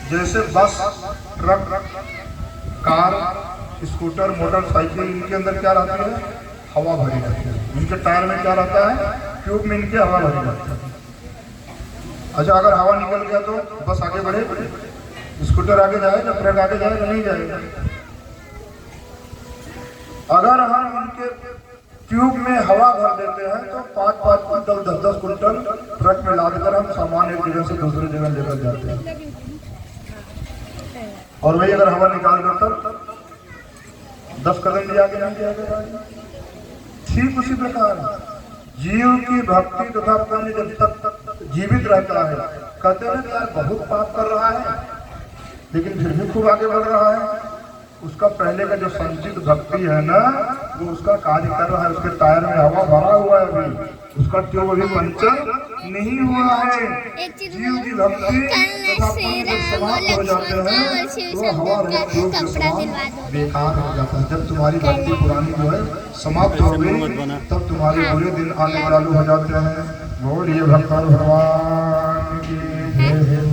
जैसे बस, truck, car, scooter, motorcycle, इनके अंदर क्या रहती है? हवा भरी रहती है। इनके टायर में क्या रहता है? ट्यूब में इनके हवा भरी रहती है। अच्छा, अगर हवा निकल गया तो बस आगे बढ़े, स्कूटर आगे जाएगा, ट्रक आगे जाएगा? नहीं जाएगा। अगर हम इनके ट्यूब में हवा भर देते हैं तो 5-5 कुंटल, 10-10 कुंटल ट्रक में लाद कर हम सामान एक जगह से दूसरी जगह लेकर जाते हैं। और वही अगर हवा निकाल कर तब 10 कदम भी आगे नहीं जाएगा। ठीक उसी प्रकार जीव की भक्ति तथा पुण्य जब तक जीवित रहता है, कहते हैं यार बहुत पाप कर रहा है लेकिन फिर भी खूब आगे बढ़ रहा है, उसका पहले का जो संचित भक्ति है ना, वो उसका कार्य कर रहा है। उसके टायर में हवा भरा हुआ है, अभी उसका ट्यूब अभी पंचर नहीं हुआ है। जीव की भक्ति तथा पुण्य जब समाप्त हो जाते हैं तो हवा रहित ट्यूब के समान बेकार हो जाता है। जब तुम्हारी भक्ति पुरानी जो है समाप्त हो गई, तब तुम्हारे बुरे दिन आने वाले हो जाते हैं। बोलिए भगवान भगवान की।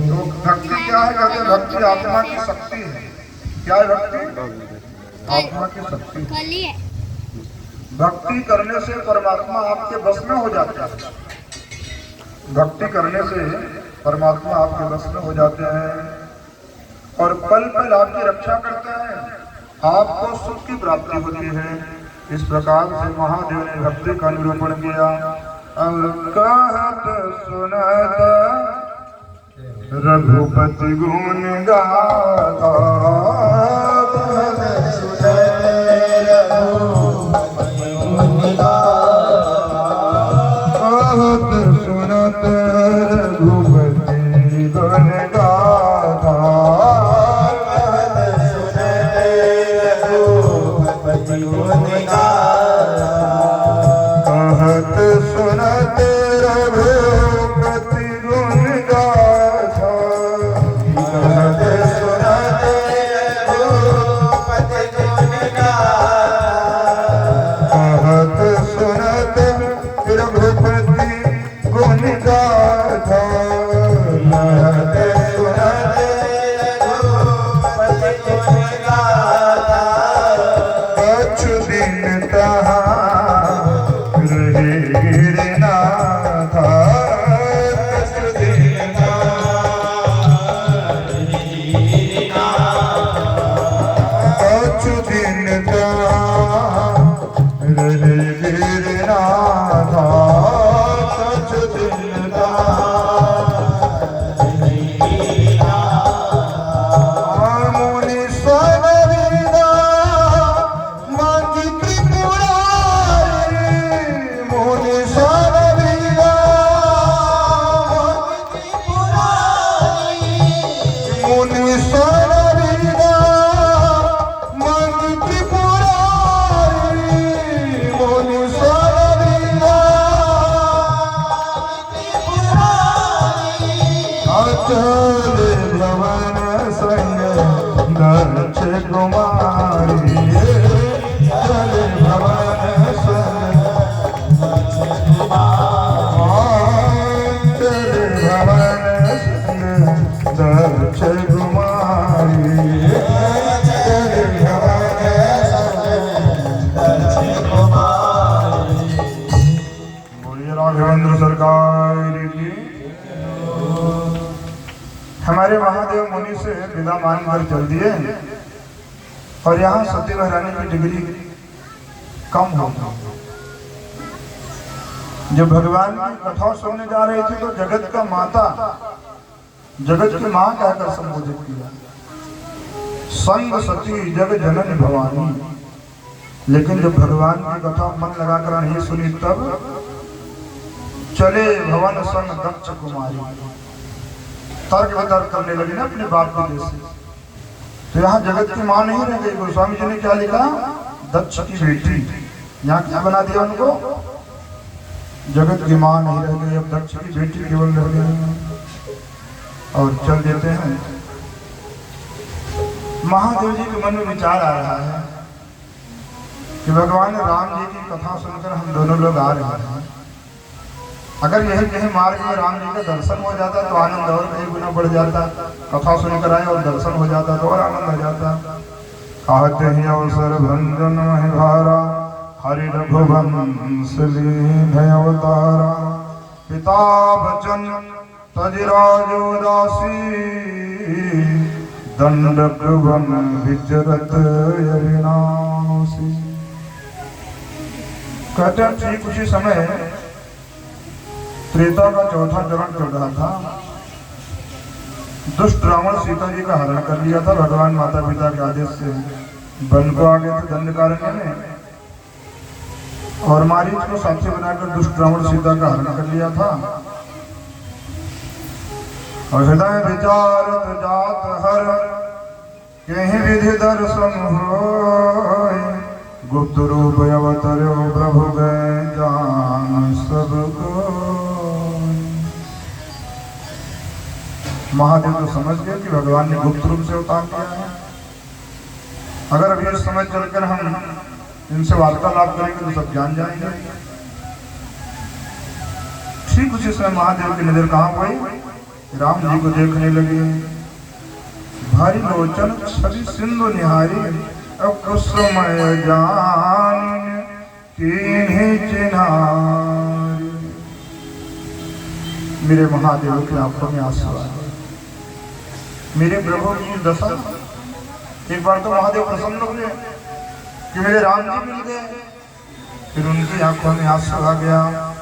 तो भक्ति क्या है? कहते हैं भक्ति आत्मा की शक्ति है। क्या है भक्ति? आत्मा की शक्ति। भक्ति करने से परमात्मा आपके बस में हो जाता है। भक्ति करने से परमात्मा आपके बस में हो जाते हैं और पल पल आपकी रक्षा करते हैं, आपको सुख की प्राप्ति होती है। इस प्रकार से महादेव ने भक्ति का निरूपण किया। कहत सुनत रघुपति गुण गाथा, सुनत रघुपति गुण गाथा, कहत सुनत रघुपति गुण गाथा, कहत सुनत रघुपति गुण गाथा, कहत सुनत रघुपति गुण गाथा, कहत सुनत रघुपति गुण गाथा। कछु दिन तहाँ रहे गिरनाथ, कछु दिन कछु दिन तहाँ रहे गिरनाथ, कछु दिन भवन संग दक्ष कुमारी, चल भवन संग दक्ष कुमारी, चल भवन संग दक्ष कुमारी, चल भवन संग दक्ष कुमारी। बोलिए राघवेंद्र सरकार की। हमारे महादेव मुनि से विदा मानकर चल दिए और यहाँ सती महारानी की डिग्री कम हो गई। जब भगवान की कथा सुनने जा रहे थे तो जगत का माता, जगत की माँ कहकर संबोधित किया, संग सती जग जननी भवानी। लेकिन जब भगवान की कथा मन लगाकर नहीं सुनी तब चले भवन संग दक्ष कुमारी, तर्क वितर्क करने लगी ना अपने बाप की जैसे। तो यहाँ जगत की माँ नहीं रह गई। गोस्वामी जी ने क्या लिखा? दक्ष की बेटी। यहाँ क्या बना दिया उनको? जगत की माँ नहीं रह गई, अब दक्ष की बेटी केवल रह गई। और चल देते हैं। महादेव जी के मन में विचार आ रहा है कि भगवान राम जी की कथा सुनकर हम दोनों लोग आ रहे हैं अगर यही मार्ग में राम जी का दर्शन हो जाता तो आनंद और कई गुना बढ़ जाता। कथा सुनकर आए और दर्शन हो जाता तो और आनंद आ जाता। कहते ही अवसर भंजन महिभारा, हरि रघुवंश लीन अवतारा। पिता बचन तज राजोदासी, दंडक वन विचरत अविनाशी। कहते हैं ठीक उसी समय त्रेता का चौथा चरण चल रहा था। दुष्ट रावण सीता जी का हरण कर लिया था। भगवान माता पिता के आदेश से वन को आ गए थे दंडकारण्य में, और मारीच को साथी बनाकर दुष्ट रावण सीता का हरण कर लिया था। और हृदय विचारत जात हर, कहीं विधि दर्शन होय। गुप्त रूप अवतरो प्रभु गए जान सबको। महादेव तो समझ गए कि भगवान ने गुप्त रूप से उतार दिया है। अगर अभी इस समय चलकर हम इनसे वार्तालाप करेंगे तो सब जान जाएंगे। ठीक उसी समय महादेव की नजर कहाँ हुई? राम जी को देखने लगे। भारी लोचन छवि सिंधु निहारी, अब कुसुमय जान कीन्ही चिन्हारी। मेरे महादेव की आंखों में आंसू आ गए। मेरे प्रभु की दशा। एक बार तो महादेव प्रसन्न हुए कि मेरे राम जी मिल गए, फिर उनकी आंखों में आंसू आ गया।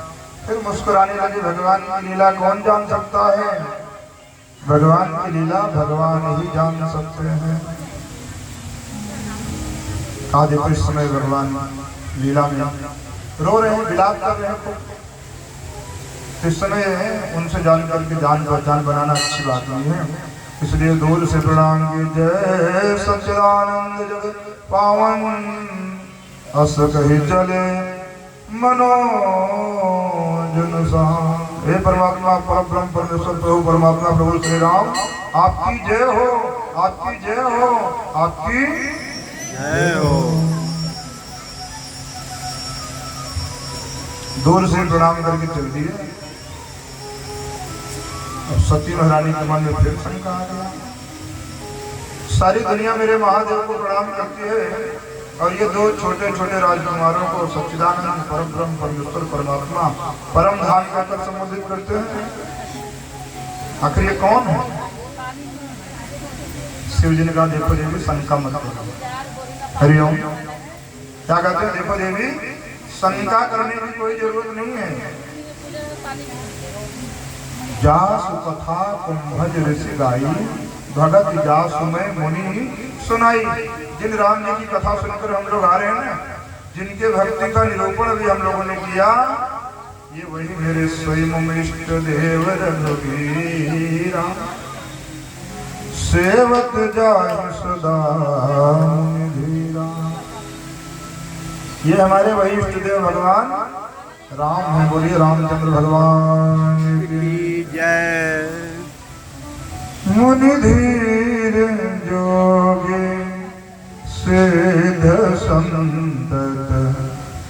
फिर मुस्कुराने लगे। भगवान की लीला कौन जान सकता है? भगवान की लीला भगवान ही जान सकते हैं। आज देखो इस समय भगवान लीला में रो रहे हैं, विलाप कर रहे हैं। इस समय उनसे जान करके जान पहचान बनाना अच्छी बात नहीं है, इसलिए दूर से प्रणाम की। जय सच्चिदानंद जगत पावन, अस कही चले मनोजन साम। हे परमात्मा परब्रह्म परमेश्वर प्रभु परमात्मा प्रभु श्री राम, आपकी जय हो, आपकी जय हो, आपकी जय हो। दूर से प्रणाम करके चल दिए। अब सती महारानी के मन में फिर शंका आ गया। सारी दुनिया मेरे महादेव को प्रणाम करती है, और ये दो छोटे छोटे राजकुमारों को सच्चिदानंद परब्रह्म परमेश्वर परमात्मा परम धाम कहकर संबोधित करते हैं। आखिर ये कौन है? शिव जी ने कहा देखो देवी शंका मत करो। हरिओम। क्या कहते हैं? देखो देवी शंका करने की कोई जरूरत नहीं है। जासु कथा कुंभज ऋषि गाई, भगत जासु में मुनि सुनाई। जिन राम जी की कथा सुनकर हम लोग आ रहे हैं ना, जिनके भक्ति का निरूपण भी हम लोगों ने किया, ये वही मेरे स्वयं इष्ट देव रघुवीरा। सेवक जाहि सदा निधीरा। ये हमारे वही इष्ट देव भगवान राम हैं। बोलिए रामचंद्र भगवान की जय। मुनि धीर जोगे सिद्ध संतत,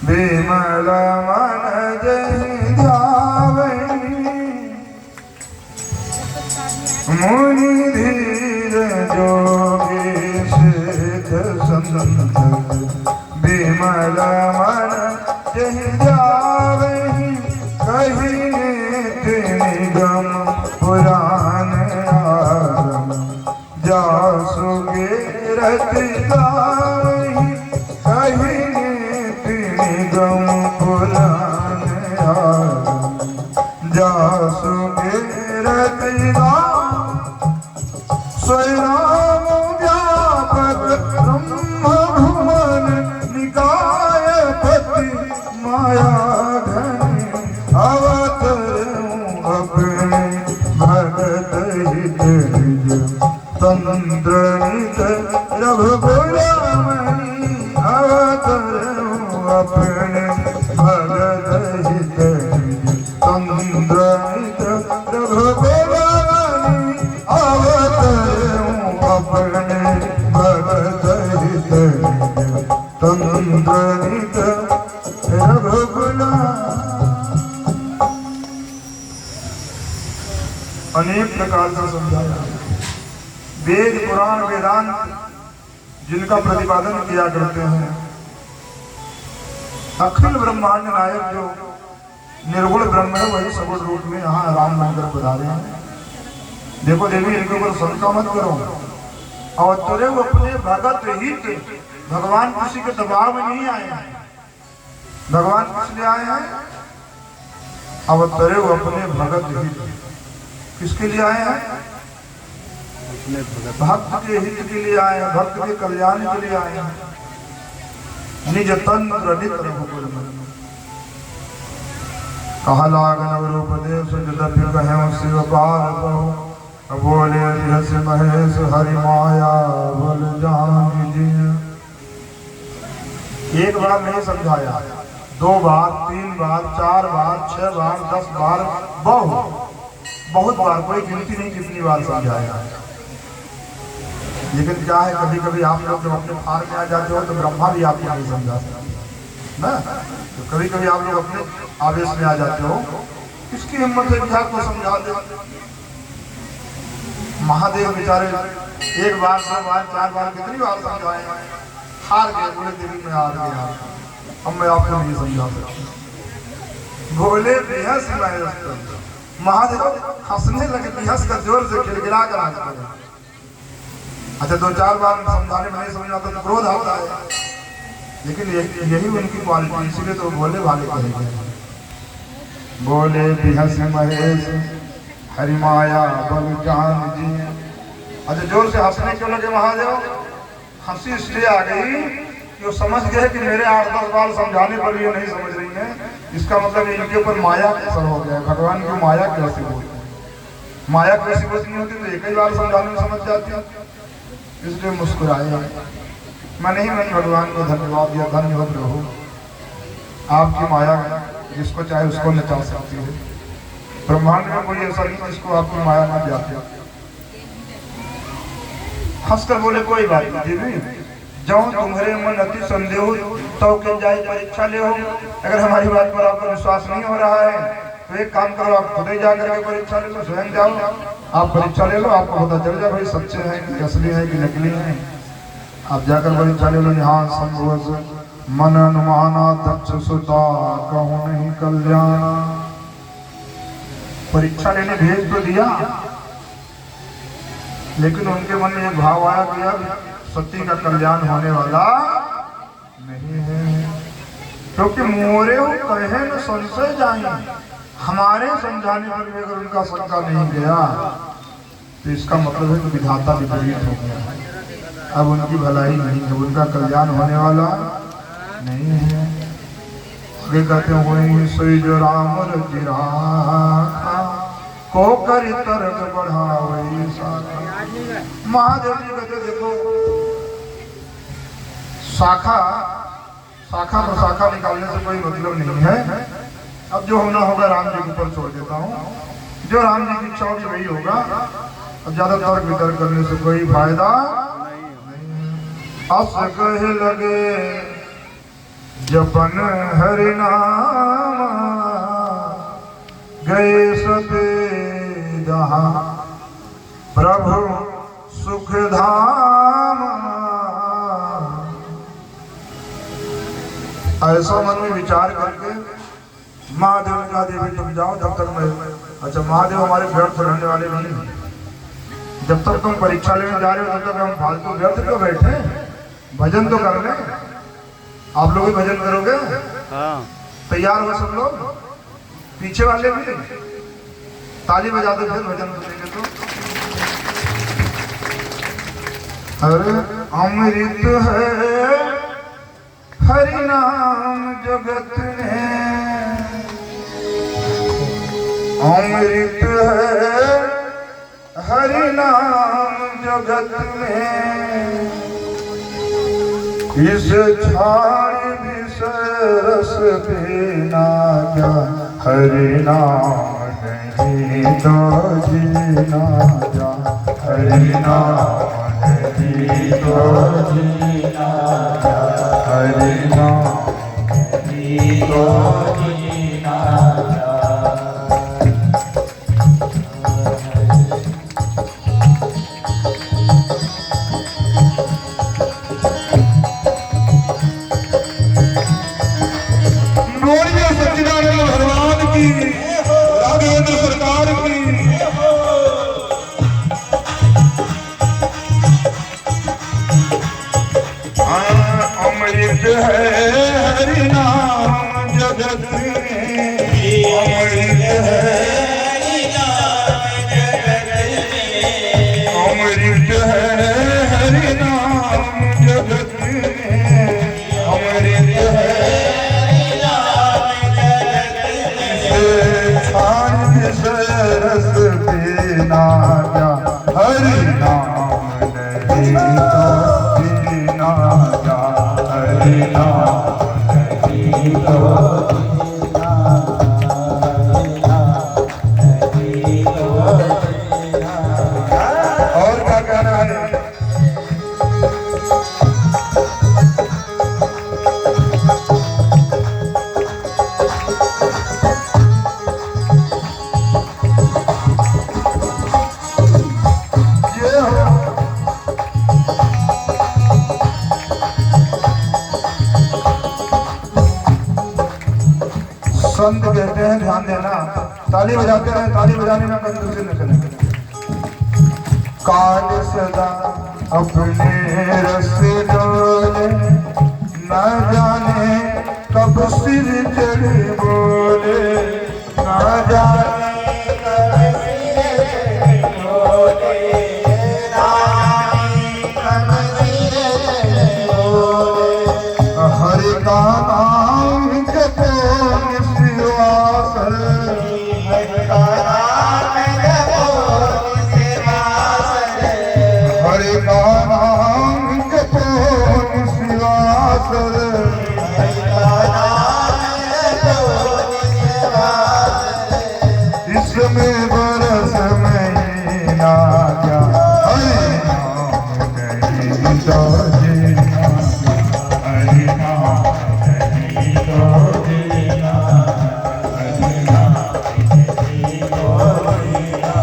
विमल मन जहि ध्यावै। मुनि धीर जोगे सिद्ध संतत, विमल मन जहि ध्यावै। कहि नित्य निगम पुराण आगम, जासु गिरत गावै। कहि नित्य निगम पुराण आगम, जासु गिरत गावै। स्वयं व्यापक ब्रह्म भुवन निकाय पति, माया घनी अवतरूं अपने भगत हित निज। तंत्र नित रघुकुल मणि, अवतरूं अपने भगत हित निज। तंत्र नित रघुकुल मणि, अवतरूं अपने भगत हित निज। तंत्र नित रघुकुल। प्रकार से समझाया। वेद पुराण वेदांत जिनका प्रतिपादन किया करते हैं, अखिल ब्रह्मांड नायक जो निर्गुण ब्रह्म है वही सगुण रूप में यहाँ राम बनकर पधारे हैं। देखो देवी, इनके ऊपर शंका मत करो। अवतरे वो अपने भगत हित, भगवान किसी के दबाव में नहीं आए हैं। भगवान किस लिए आए हैं? अवतरे वो अपने भगत हित। किसके लिए आए हैं? भक्त के हित के लिए आए हैं, भक्त के कल्याण के लिए आए हैं। निज तंत्र नित रघुकुल मन कहा लागन रूपदेश जदपि कहें शिव पार बहु बोले हस महेश हरि माया बल जान जी। एक बार नहीं समझाया, 2 बार, 3 बार, 4 बार, 6 बार, 10 बार, बहुत बार, कोई गिनती नहीं कितनी बार समझाया। लेकिन क्या है, कभी कभी आप लोग जब अपने फार में आ जाते हो तो ब्रह्मा भी आपको नहीं समझा सकते ना। तो कभी कभी आप लोग अपने आवेश में आ जाते हो, किसकी हिम्मत है कि आपको समझा दे। महादेव बेचारे 1 बार, 2 बार, 4 बार, कितनी बार समझाए, हार गए, बोले देवी में हार गया, अब मैं आपको नहीं समझा सकता। बोले बेहस महादेव हंसने लगे, बेहस का जोर से खिलखिला कर हंस पड़े। अच्छा, 2-4 बार समझाने में नहीं समझ आता तो क्रोध आता है, लेकिन यही उनकी क्वालिटी, इसीलिए तो बोले वाले कहेंगे। बोले बेहस महेश हरि माया बल जान जी। अच्छा, जोर से हंसने क्यों लगे महादेव? हंसी इसलिए आ गई कि वो समझ गए कि मेरे 8-10 बार समझाने पर ये नहीं समझ रही है। इसका मतलब इनके ऊपर माया का असर हो गया। भगवान की माया कैसी होती है? माया कैसी नहीं होती तो 1 ही बार समझाने में समझ जाती है। इसलिए मुस्कुराए, मैंने ही मैंने भगवान को धन्यवाद दिया। धन्य हो प्रभु, आपकी माया जिसको चाहे उसको नचा सकती है। ब्रह्मांड में कोई ऐसा नहीं जिसको आपकी माया न जाती। हंसकर बोले कोई बात नहीं देवी, जाओ तुम्हारे मन अति संदेह हो तो के जाए परीक्षा ले हो। अगर हमारी बात पर आपको विश्वास नहीं हो रहा है तो एक काम करो, आप खुद ही जाकर के परीक्षा ले लो, स्वयं जाओ, आप परीक्षा ले लो, आपको पता चल जाए भाई सच्चे हैं कि असली हैं कि नकली हैं। आप जाकर परीक्षा ले लो। यहाँ संभव मन अनुमाना दक्ष सुता कहूँ नहीं कल्याण। परीक्षा लेने भेज तो दिया, लेकिन उनके मन में एक भाव आया कि अब सती का कल्याण होने वाला नहीं है, क्योंकि मोरे वो कहे न संशय जाए। हमारे समझाने पर भी अगर उनका शंका नहीं गया तो इसका मतलब है कि विधाता विपरीत हो गया। अब उनकी भलाई नहीं है, उनका कल्याण होने वाला नहीं है। आगे कहते हुए सोई जो राम रजिरा को करी तर्क बढ़ावे। महादेव जी कहते देखो, शाखा प्रशाखा निकालने से कोई मतलब नहीं है। अब जो होना होगा राम जी के ऊपर छोड़ देता हूँ, जो राम जी की इच्छा होगी वही होगा। अब ज्यादा तर्क वितर्क करने से कोई फायदा नहीं। अस कहे लगे जपन हरि नाम गए सते जहाँ प्रभु सुख धाम। ऐसा मन में विचार करके महादेव ने कहा देवी तुम जाओ, जब तक मैं। अच्छा, महादेव हमारे व्यर्थ रहने वाले नहीं। जब तक तुम परीक्षा लेने जा रहे हो तब तक हम फालतू व्यर्थ क्यों बैठे? भजन तो कर ले। आप लोग भी भजन करोगे? हाँ। तैयार हो सब लोग? पीछे वाले भी ताली बजा दो फिर भजन करेंगे तो। अरे अमृत है हरि नाम जगत में, अमृत है हरि नाम जगत में। इस छाड़ विषय रस पीना क्या हरि नाम नहीं तो जीना जा। हरि नाम नहीं तो जीना जा। हरि नाम नहीं तो जीना जा। अमृत है हरि नाम जगत में, अमृत है हरि नाम जगत में, अमृत है हरि नाम जगत में, अमृत है हरि नाम जगत में, छान रस पीना क्या हरि नाम नहीं तो पीना क्या हरि नाम नहीं तो और क्या कहना है। संत कहते हैं ध्यान देना, ताली बजाते रहे, ताली बजाने में कभी दूसरे न चलेंगे। काल सदा अपने रस डोले, न जाने कब सिर चढ़ बोले, न जाने कब सिर चढ़ बोले, न जाने कब सिर चढ़ बोले, हरि का नाम जपो हरि का नाम जपो निशिवासर, इसमें बरस महीना क्या हरि नाम नहीं तो जीना, हरि नाम नहीं तो जीना, हरि नाम नहीं तो जीना।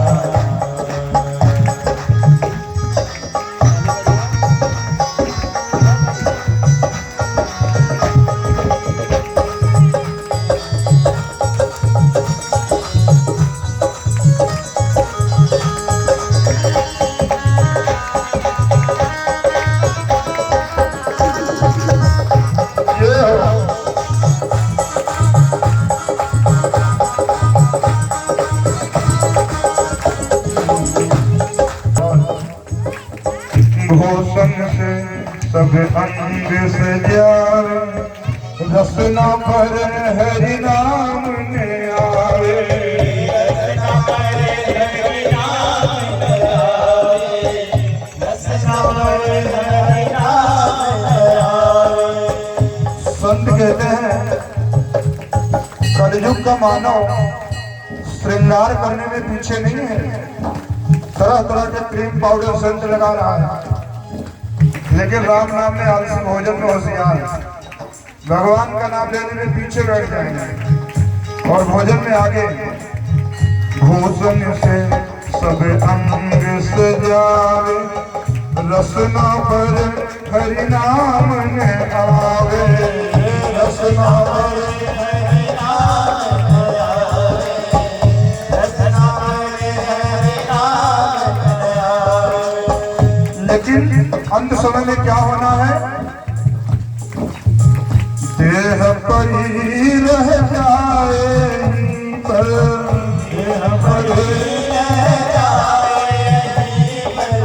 भूषण से सब अंग से जावे, रसना पर हरि नाम ने आवे, रसना पर हरि नाम ने आवे, रसना पर हरि नाम ने आवे। संत कहते हैं कलयुग का मानव श्रृंगार करने में पीछे नहीं है, तरह तरह के क्रीम पाउडर सेंट लगा रहा है, लेकिन राम नाम में आलसी, भोजन में होशियार, भगवान का नाम लेने में पीछे बैठ जाएंगे और भोजन में आगे। भूषण से सब अंग सजावे, रसना पर हरि नाम ने आवे, रसना पर हरि नाम ने आवे, रसना पर हरि नाम ने आवे। लेकिन अंत समय में क्या होना है, देह पर ही रह जाए पर, देह पर ही रह जाए पर,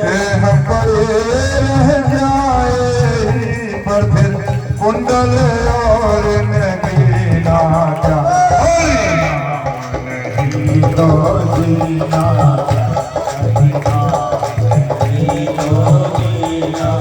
देह पर रह जाए पर, फिर कुंडल और नगीना क्या हरि नाम नहीं तो जीना, हरि नाम नहीं तो जीना।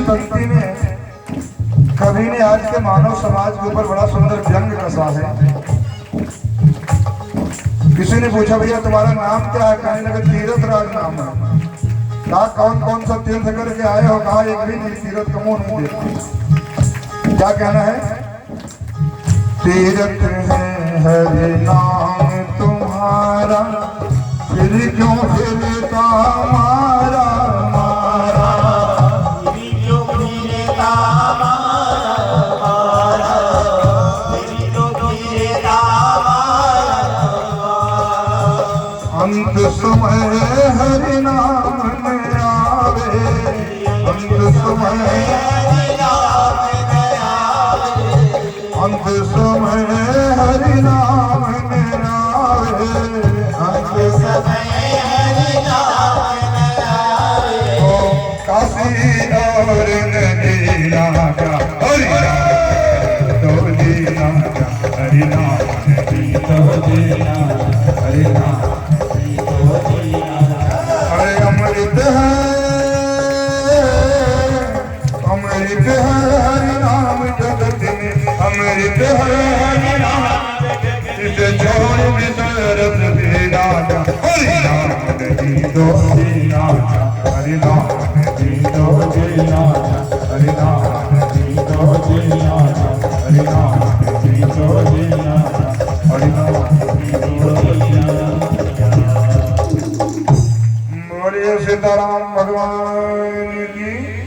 पंक्ति में कवि ने आज के मानव समाज के ऊपर बड़ा सुंदर व्यंग कसा है। किसी ने पूछा भैया तुम्हारा नाम क्या है? कहने लगे तीरथ राज नाम है। कहा कौन कौन सा तीर्थ करके आए हो? कहा एक भी नहीं, तीरथ का मुंह नहीं देखा। क्या कहना है? तीरथ है हरि नाम तुम्हारा, फिर क्यों फिरता मारा मारा, फिर क्यों फिरता मारा, फिर क्यों फिरता मारा। अंत समय हरि नाम में आवे, अंत समय हरि नाम में आवे, अंत समय हरि नाम में आवे, अंत समय हरि नाम में आवे। ओ काशी और नदीना का हरि नाम तो दीना का, हरि नाम नदी तो दीना, हरि नाम नदी तो दीना। अरे अमृत है, अमृत है हरि नाम जगत में, अमृत है हरि नाम, इसे छोड़ विसरत दीना जा, हरि नाम नदी तो दीना जा, हरि नाम नदी तो दीना जा, हरि नाम नदी तो दीना जा, हरि नाम नदी तो दीना जा, हरि नाम नदी तो दीना जा। बोलिए सीताराम भगवान की।